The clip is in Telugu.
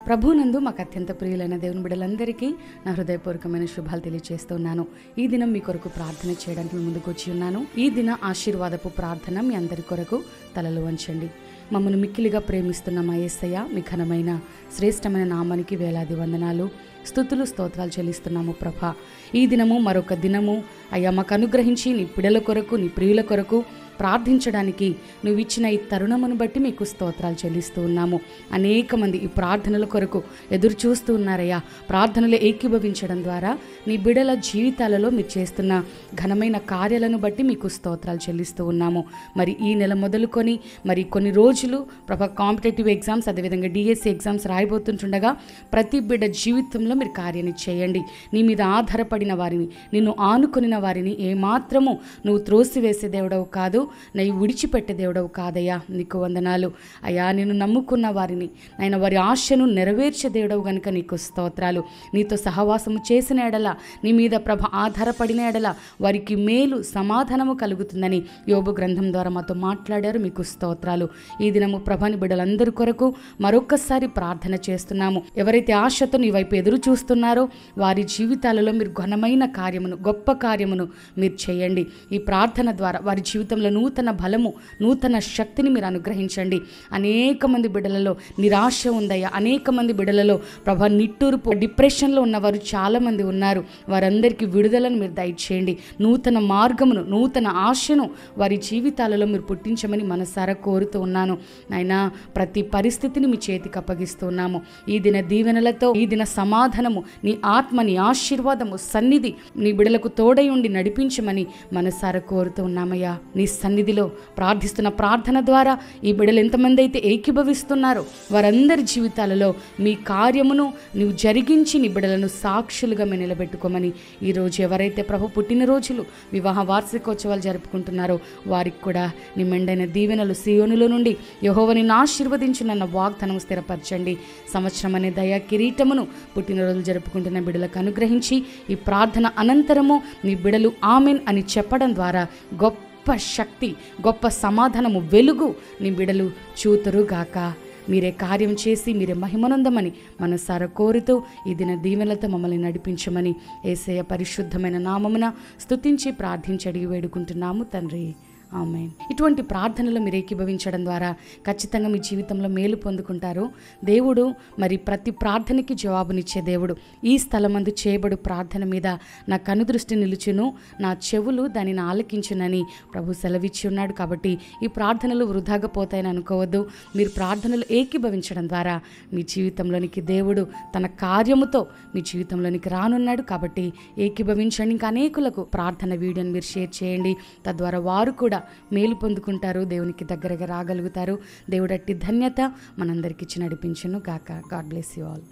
ప్రభువునందు మాకు అత్యంత ప్రియులైన దేవుని బిడ్డలందరికీ నా హృదయపూర్వకమైన శుభాలు తెలియజేస్తున్నాను. ఈ దినం మీ కొరకు ప్రార్థన చేయడానికి మీ ముందుకు వచ్చి ఉన్నాను. ఈ దిన ఆశీర్వాదపు ప్రార్థన మీ అందరి కొరకు తలలు వంచండి. మమ్మల్ని మిక్కిలిగా ప్రేమిస్తున్న మా యేసయ్య, మీ ఘనమైన శ్రేష్టమైన నామానికి వేలాది వందనాలు, స్తుతులు, స్తోత్రాలు చెల్లిస్తున్నాము ప్రభా. ఈ దినము మరొక దినము అయ్యా మాకు అనుగ్రహించి నీ పిడల కొరకు, నీ ప్రియుల కొరకు ప్రార్థించడానికి నువ్వు ఇచ్చిన ఈ తరుణమును బట్టి మీకు స్తోత్రాలు చెల్లిస్తూ ఉన్నాము. అనేక మంది ఈ ప్రార్థనల కొరకు ఎదురు చూస్తూ ఉన్నారయ్యా. ప్రార్థనలు ఏకీభవించడం ద్వారా నీ బిడల జీవితాలలో మీరు చేస్తున్న ఘనమైన కార్యాలను బట్టి మీకు స్తోత్రాలు చెల్లిస్తూ ఉన్నాము. మరి ఈ నెల మొదలుకొని మరి కొన్ని రోజులు ప్రభా కాంపిటేటివ్ ఎగ్జామ్స్, అదేవిధంగా డిఎస్సి ఎగ్జామ్స్ రాయబోతుంటుండగా ప్రతి బిడ్డ జీవితంలో మీరు కార్యాన్ని చేయండి. నీ మీద ఆధారపడిన వారిని, నిన్ను ఆనుకొనిన వారిని ఏమాత్రము నువ్వు త్రోసివేసే దేవుడవు కాదు, నన్ను విడిచిపెట్టే దేవుడవు కాదయ్యా. నీకు వందనాలు అయ్యా. నేను నమ్ముకున్న వారిని నాయన వారి ఆశను నెరవేర్చే దేవుడవు గనుక నీకు స్తోత్రాలు. నీతో సహవాసము చేసిన ఎడల, నీ మీద ప్రభ ఆధారపడిన ఎడల వారికి మేలు సమాధానము కలుగుతుందని యోబు గ్రంథం ద్వారా మాతో మాట్లాడారు. మీకు స్తోత్రాలు. ఈ దినము ప్రభాని బిడ్డలందరి కొరకు మరొక్కసారి ప్రార్థన చేస్తున్నాము. ఎవరైతే ఆశతో నీ వైపు ఎదురు చూస్తున్నారో వారి జీవితాలలో మీరు ఘనమైన కార్యమును, గొప్ప కార్యమును మీరు చేయండి. ఈ ప్రార్థన ద్వారా వారి జీవితంలో నూతన బలము, నూతన శక్తిని మీరు అనుగ్రహించండి. అనేక మంది బిడ్డలలో నిరాశ ఉందయ్యా. అనేక మంది బిడ్డలలో ప్రభా నిట్టూర్పు, డిప్రెషన్లో ఉన్నవారు చాలామంది ఉన్నారు. వారందరికీ విడుదలను మీరు దయచేయండి. నూతన మార్గమును, నూతన ఆశను వారి జీవితాలలో మీరు పుట్టించమని మనసారా కోరుతూ ఉన్నాను. నాయనా ప్రతి పరిస్థితిని మీ చేతికి అప్పగిస్తూ ఉన్నాము. ఈ దిన దీవెనలతో, ఈ దిన సమాధానము, నీ ఆత్మ, నీ ఆశీర్వాదము, సన్నిధి నీ బిడలకు తోడై ఉండి నడిపించమని మనసారా కోరుతూ ఉన్నామయ్యా. నీ సన్నిధిలో ప్రార్థిస్తున్న ప్రార్థన ద్వారా ఈ బిడ్డలు ఎంతమంది అయితే ఏకీభవిస్తున్నారో వారందరి జీవితాలలో మీ కార్యమును నువ్వు జరిగించి నీ బిడ్డలను సాక్షులుగా మేము నిలబెట్టుకోమని, ఈరోజు ఎవరైతే ప్రభు పుట్టినరోజులు, వివాహ వార్షికోత్సవాలు జరుపుకుంటున్నారో వారికి కూడా నీ మెండైన దీవెనలు సీయోనులో నుండి యెహోవా నిన్ను ఆశీర్వదించునన్న వాగ్దానం స్థిరపరచండి. సంవత్సరం అనే దయా కిరీటమును పుట్టినరోజులు జరుపుకుంటున్న బిడ్డలకు అనుగ్రహించి, ఈ ప్రార్థన అనంతరము నీ బిడ్డలు ఆమెన్ అని చెప్పడం ద్వారా గొప్ప శక్తి, గొప్ప సమాధానము, వెలుగు నీ బిడలు చూతురుగాక. మీరే కార్యం చేసి మీరే మహిమనందమని మనసారా కోరుతూ ఈ దిన దీవెనలతో మమ్మల్ని నడిపించమని యేసయ్య పరిశుద్ధమైన నామమున స్తుతించి ప్రార్థించి అడిగి వేడుకుంటున్నాము తండ్రి, ఆమేన్. ఇటువంటి ప్రార్థనలు మీరు ఏకీభవించడం ద్వారా ఖచ్చితంగా మీ జీవితంలో మేలు పొందుకుంటారు. దేవుడు మరి ప్రతి ప్రార్థనకి జవాబునిచ్చే దేవుడు. ఈ స్థలమందు చేయబడు ప్రార్థన మీద నా కనుదృష్టి నిలుచును, నా చెవులు దానిని ఆలకించునని ప్రభు సెలవిచ్చి ఉన్నాడు. కాబట్టి ఈ ప్రార్థనలు వృధాగా పోతాయని అనుకోవద్దు. మీరు ప్రార్థనలు ఏకీభవించడం ద్వారా మీ జీవితంలోనికి దేవుడు తన కార్యముతో మీ జీవితంలోనికి రానున్నాడు. కాబట్టి ఏకీభవించండి. ఇంకా అనేకులకు ప్రార్థన వీడియోని మీరు షేర్ చేయండి. తద్వారా వారు కూడా మేలు పొందుకుంటారు, దేవునికి దగ్గరగా రాగలుగుతారు. దేవుడు అట్టి ధన్యత మనందరికీ ఇచ్చి నడిపించును గాక. God bless you all.